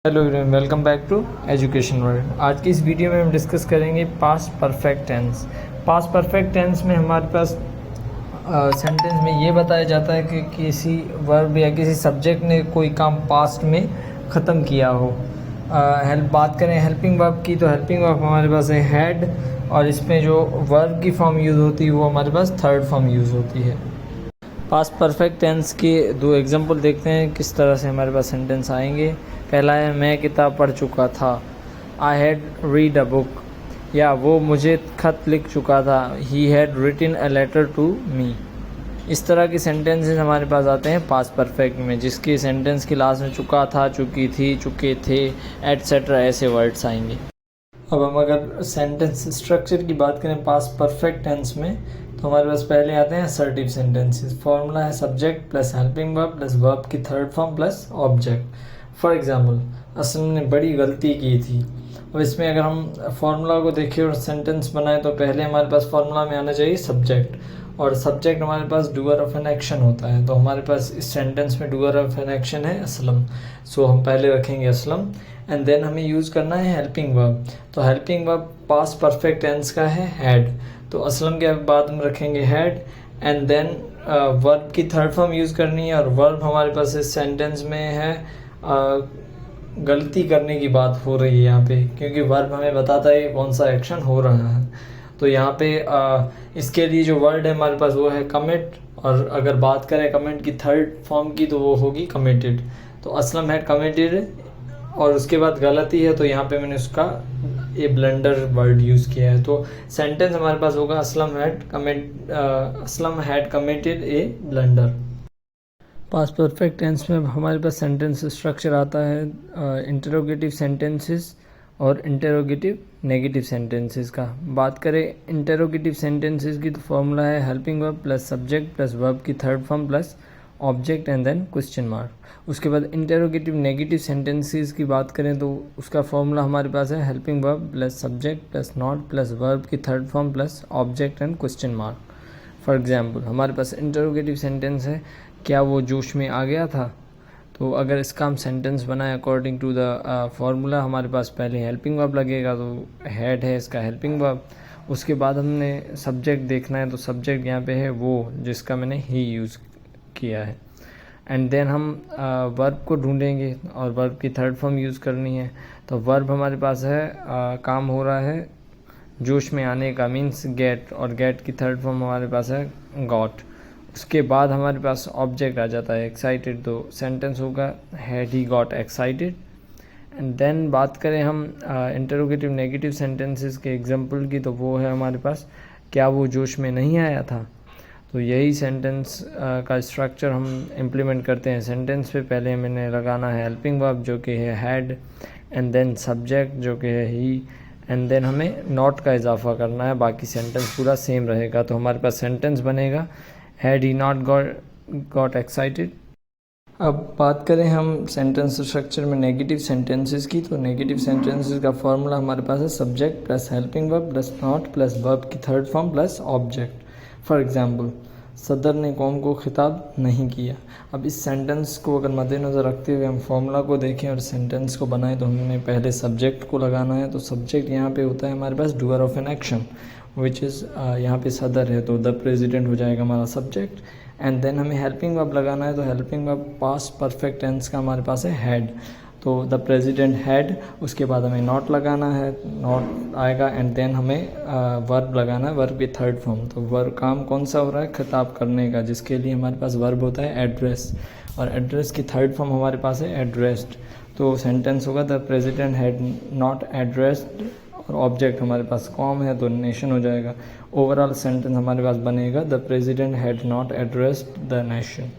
Hello everyone, welcome back to education world. आज की इस वीडियो में हम डिस्कस करेंगे past perfect tense. Past perfect tense में हमारे पास सेंटेंस में ये बताया जाता है कि किसी वर्ब या किसी सब्जेक्ट ने कोई काम पास्ट में ख़त्म किया हो। बात करें हेल्पिंग वर्ब की, तो हेल्पिंग वर्ब हमारे पास है हैड, और इसमें जो वर्ब की फॉर्म यूज़ होती है वो हमारे पास थर्ड फॉर्म यूज़ होती है। पास्ट परफेक्ट टेंस के दो एग्जांपल देखते हैं किस तरह से हमारे पास सेंटेंस आएंगे। पहला है मैं किताब पढ़ चुका था, I had read a book, या वो मुझे खत लिख चुका था, he had written a letter to me. इस तरह के सेंटेंसेस हमारे पास आते हैं पास्ट परफेक्ट में, जिसके सेंटेंस की लास्ट में चुका था, चुकी थी, चुके थे, एटसेट्रा ऐसे वर्ड्स आएंगे। अब हम अगर सेंटेंस स्ट्रक्चर की बात करें पास्ट परफेक्ट टेंस में, तो हमारे पास पहले आते हैं असर्टिव सेंटेंसेस। फॉर्मूला है subject plus helping verb plus verb की third form plus object. For example, Aslam ने बड़ी गलती की थी। अब इसमें अगर हम फार्मूला को देखें और सेंटेंस बनाएं, तो पहले हमारे पास फार्मूला में आना चाहिए सब्जेक्ट, और सब्जेक्ट हमारे पास डूअर ऑफ एन एक्शन होता है। तो हमारे पास इस सेंटेंस में डूअर ऑफ एन एक्शन है असलम, सो हम पहले रखेंगे असलम, एंड देन हमें यूज़ करना है हेल्पिंग वर्ब। तो helping verb past perfect tense का है हैड, तो असलम के बाद हम रखेंगे हैड, एंड देन वर्ब की थर्ड फॉर्म यूज़ करनी है। और वर्ब हमारे पास इस सेंटेंस में है गलती करने की बात हो रही है यहाँ पे, क्योंकि वर्ब हमें बताता है कौन सा एक्शन हो रहा है। तो यहाँ पे इसके लिए जो वर्ड है हमारे पास वो है कमिट, और अगर बात करें कमिट की थर्ड फॉर्म की, तो वो होगी कमिटेड। तो असलम हैड कमिटेड, और उसके बाद गलती है, तो यहाँ पे मैंने उसका ए ब्लंडर वर्ड यूज़ किया है। तो सेंटेंस हमारे पास होगा Aslam had committed a blunder. Past perfect tense में हमारे पास सेंटेंस स्ट्रक्चर आता है इंटरोगेटिव सेंटेंसेस और इंटरोगेटिव नेगेटिव सेंटेंसेस का। बात करें इंटरोगेटिव सेंटेंसेस की, तो फॉर्मूला है helping verb plus subject plus verb की third form plus object and then question mark. उसके बाद इंटरोगेटिव नेगेटिव सेंटेंसेस की बात करें, तो उसका फॉर्मूला हमारे पास है helping verb plus subject plus not plus verb की third form plus object and question mark. For example, हमारे पास इंटरोगेटिव सेंटेंस है, क्या वो जोश में आ गया था। तो अगर इसका हम सेंटेंस बनाए अकॉर्डिंग टू द फार्मूला, हमारे पास पहले हेल्पिंग वर्ब लगेगा, तो हैड है इसका हेल्पिंग वर्ब। उसके बाद हमने सब्जेक्ट देखना है, तो सब्जेक्ट यहाँ पे है वो जिसका मैंने ही यूज़ किया है, एंड देन हम वर्ब को ढूंढेंगे और वर्ब की थर्ड फॉर्म यूज़ करनी है। तो वर्ब हमारे पास है काम हो रहा है जोश में आने का, मीन्स गेट, और गेट की थर्ड फॉर्म हमारे पास है गॉट। उसके बाद हमारे पास ऑब्जेक्ट आ जाता है एक्साइटेड, तो सेंटेंस होगा had he got excited. And then बात करें हम इंटरोगेटिव नेगेटिव सेंटेंसेस के एग्जांपल की, तो वो है हमारे पास क्या वो जोश में नहीं आया था। तो यही सेंटेंस का स्ट्रक्चर हम इम्प्लीमेंट करते हैं। सेंटेंस पे पहले मैंने लगाना है हेल्पिंग वर्ब जो कि है हैड, एंड देन सब्जेक्ट जो कि है ही, एंड देन हमें नॉट का इजाफा करना है, बाकी सेंटेंस पूरा सेम रहेगा। तो हमारे पास सेंटेंस बनेगा had he not got excited. अब बात करें हम सेंटेंस स्ट्रक्चर में नेगेटिव सेंटेंसेस की, तो नेगेटिव सेंटेंसेस का फॉर्मूला हमारे पास है subject plus helping verb plus not plus verb की third form plus object. For example, सदर ने कौम को खिताब नहीं किया। अब इस सेंटेंस को अगर मद्देनज़र रखते हुए हम फॉर्मूला को देखें और सेंटेंस को बनाएं, तो हमने पहले सब्जेक्ट को लगाना है। तो सब्जेक्ट यहाँ पे होता है हमारे पास doer of an action, which is यहाँ पे सदर है, तो द प्रेसिडेंट हो जाएगा हमारा सब्जेक्ट। एंड देन हमें हेल्पिंग वर्ब लगाना है, तो helping verb past perfect tense का हमारे पास है हैड, तो द प्रेसिडेंट हैड। उसके बाद हमें नॉट लगाना है, नॉट आएगा, एंड देन हमें वर्ब लगाना है, वर्ब की थर्ड फॉर्म। तो वर्ब काम कौन सा हो रहा है, खिताब करने का, जिसके लिए हमारे पास वर्ब होता है एड्रेस, और एड्रेस की थर्ड फॉर्म हमारे पास है एड्रेस्ड। तो सेंटेंस होगा the president had not addressed, और ऑब्जेक्ट हमारे पास कॉम है, तो नेशन हो जाएगा। ओवरऑल सेंटेंस हमारे पास बनेगा the president had not addressed the nation.